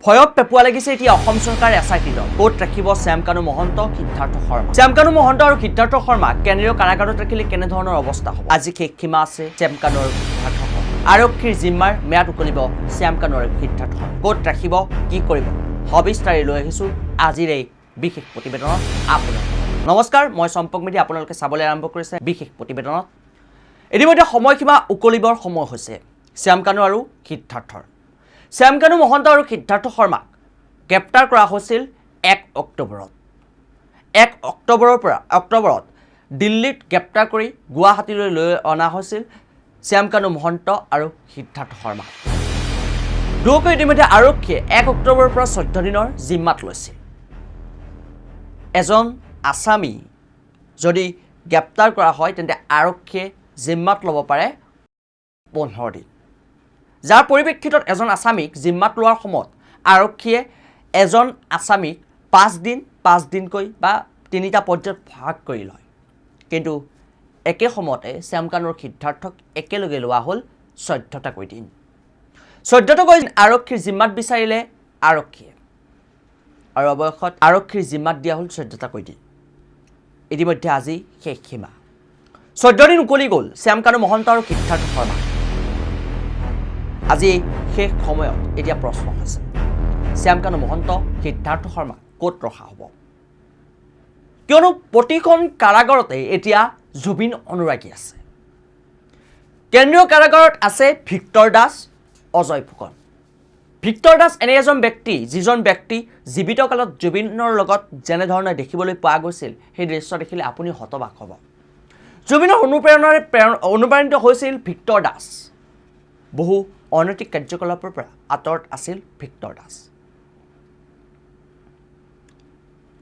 ভয়ত পেপুৱা লাগিছে এতিয়া অসম চৰকাৰে এছআইটি দল ক'ত ৰাখিব শ্যামকানু মহন্ত সিদ্ধাৰ্থ শৰ্মা শ্যামকানু মহন্ত আৰু সিদ্ধাৰ্থ শৰ্মা কেন্দ্ৰীয় কাৰাগাৰত ৰাখিলে কেনেধৰণৰ অৱস্থা হ'ব আজি শেষ সীমা আছে শ্যামকানু আৰু সিদ্ধাৰ্থ শৰ্মা আৰক্ষীৰ জিম্মাৰ ম্যাদ উকলিব শ্যামকানু আৰু সিদ্ধাৰ্থ শৰ্মা ক'ত ৰাখিব কি কৰিব সবিস্তাৰি লৈ আহিছোঁ আজিৰ এই বিশেষ প্ৰতিবেদনত আপোনাক নমস্কাৰ মই সম্পক মিডি আপোনালোকে চাবলৈ আৰম্ভ কৰিছে বিশেষ প্ৰতিবেদনত ইতিমধ্যে সময়সীমা উকলিবৰ সময় হৈছে শ্যামকানু আৰু সিদ্ধাৰ্থৰ শ্যামকানু মহন্ত আৰু সিদ্ধাৰ্থ শৰ্মাক গ্ৰেপ্তাৰ কৰা হৈছিল 1 অক্টোবৰত 1 অক্টোবৰত দিল্লীত গ্ৰেপ্তাৰ কৰি গুৱাহাটীলৈ লৈ অনা হৈছিল শ্যামকানু মহন্ত আৰু সিদ্ধাৰ্থ শৰ্মা দুয়োকে ইতিমধ্যে আৰক্ষীয়ে 1 অক্টোবৰৰ পৰা 14 দিনৰ জিম্মাত লৈছিল এজন আসামী যদি গ্ৰেপ্তাৰ কৰা হয় তেন্তে আৰক্ষীয়ে জিম্মাত ল'ব পাৰে 15 দিন যাৰ পৰিপ্ৰেক্ষিতত এজন আসামীক জিম্মাত লোৱাৰ সময়ত আৰক্ষীয়ে এজন আসামীক 5 দিনকৈ বা 3টা পৰ্যায়ত ভাগ কৰি লয় কিন্তু একে সময়তে শ্যামকানু আৰু সিদ্ধাৰ্থক একেলগে লোৱা হ'ল 14টাকৈ দিন 14টাকৈ আৰক্ষীৰ জিম্মাত বিচাৰিলে আৰক্ষীয়ে আৰু অৱশেষত আৰক্ষীৰ জিম্মাত দিয়া হ'ল 14টাকৈ দিন ইতিমধ্যে আজি শেষ সীমা 14 দিন উকলি গ'ল শ্যামকানু মহন্ত আৰু সিদ্ধাৰ্থ শৰ্মা আজি শেষ সময়ত এতিয়া প্ৰশ্ন হৈছে শ্যামকানু মহন্ত সিদ্ধাৰ্থ শৰ্মা ক'ত ৰখা হ'ব কিয়নো প্ৰতিখন কাৰাগাৰতে এতিয়া জুবিন অনুৰাগী আছে কেন্দ্ৰীয় কাৰাগাৰত আছে ভিক্টৰ দাস অজয় ফুকন ভিক্টৰ দাস এনে এজন ব্যক্তি যিজন ব্যক্তি জীৱিত কালত জুবিনৰ লগত যেনেধৰণে দেখিবলৈ পোৱা গৈছিল সেই দৃশ্য দেখিলে আপুনি হতবাক হ'ব জুবিনৰ অনুপ্ৰাণিত হৈছিল ভিক্টৰ দাস বহু অনৈতিক কাৰ্যকলাপৰ পৰা আঁতৰত আছিল ভিক্টৰ দাস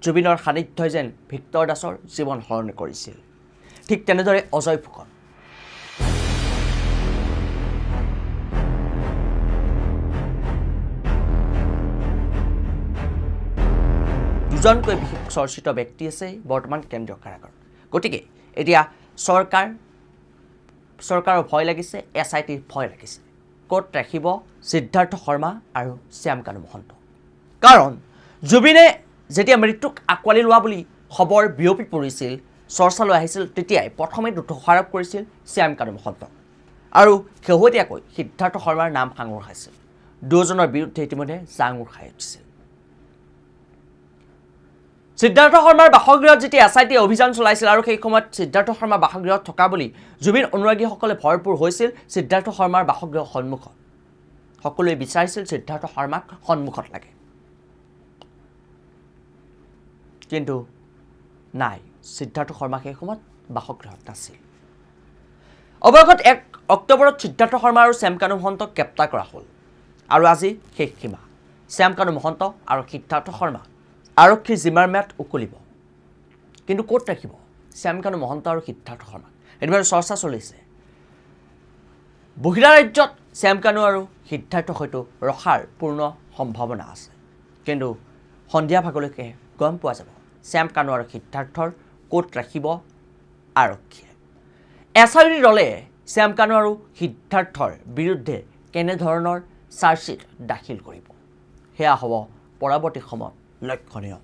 জুবিনৰ সান্নিধ্যই যেন ভিক্টৰ দাসৰ জীৱন সলনি কৰিছিল ঠিক তেনেদৰে অজয় ফুকন দুজনকৈ বিশেষ চৰ্চিত ব্যক্তি আছে বৰ্তমান কেন্দ্ৰীয় কাৰাগাৰত গতিকে এতিয়া চৰকাৰৰ ভয় লাগিছে এছআইটিৰ ভয় লাগিছে ক'ত ৰাখিব সিদ্ধাৰ্থ শৰ্মা আৰু শ্যামকানু মহন্ত কাৰণ জুবিনে যেতিয়া মৃত্যুক আঁকোৱালি লোৱা বুলি খবৰ বিয়পি পৰিছিল চৰ্চালৈ আহিছিল তেতিয়াই প্ৰথমে দোষাৰোপ কৰিছিল শ্যামকানু মহন্ত আৰু শেহতীয়াকৈ সিদ্ধাৰ্থ শৰ্মাৰ নাম সাঙুৰ খাইছিল দুজনৰ বিৰুদ্ধে ইতিমধ্যে জাঙুৰ খাই উঠিছিল সিদ্ধাৰ্থ শৰ্মাৰ বাসগৃহত যেতিয়া এছআইটিয়ে অভিযান চলাইছিল আৰু সেই সময়ত সিদ্ধাৰ্থ শৰ্মা বাসগৃহত থকা বুলি জুবিন অনুৰাগীসকলে ভৰপূৰ হৈছিল সিদ্ধাৰ্থ শৰ্মাৰ বাসগৃহৰ সন্মুখত সকলোৱে বিচাৰিছিল সিদ্ধাৰ্থ শৰ্মাক সন্মুখত লাগে কিন্তু নাই সিদ্ধাৰ্থ শৰ্মা সেই সময়ত বাসগৃহত নাছিল অৱশেষত 1 অক্টোবৰত সিদ্ধাৰ্থ শৰ্মা আৰু শ্যামকানু মহন্তক গ্ৰেপ্তাৰ কৰা হ'ল আৰু আজি শেষ সীমা শ্যামকানু মহন্ত আৰু সিদ্ধাৰ্থ শৰ্মা আৰক্ষীৰ জিম্মাৰ ম্যাদ উকলিব কিন্তু ক'ত ৰাখিব শ্যামকানু মহন্ত আৰু সিদ্ধাৰ্থ শৰ্মা এইবাৰ চৰ্চা চলিছে বহিৰা ৰাজ্যত শ্যামকানু আৰু সিদ্ধাৰ্থক হয়তো ৰখাৰ পূৰ্ণ সম্ভাৱনা আছে কিন্তু সন্ধিয়া ভাগলৈকে গম পোৱা যাব শ্যামকানু আৰু সিদ্ধাৰ্থৰ ক'ত ৰাখিব আৰক্ষীয়ে এছআইটি দলে শ্যামকানু আৰু সিদ্ধাৰ্থৰ বিৰুদ্ধে কেনেধৰণৰ চাৰ্জশ্বিট দাখিল কৰিব সেয়া হ'ব পৰৱৰ্তী সময়ত লক্ষণীয়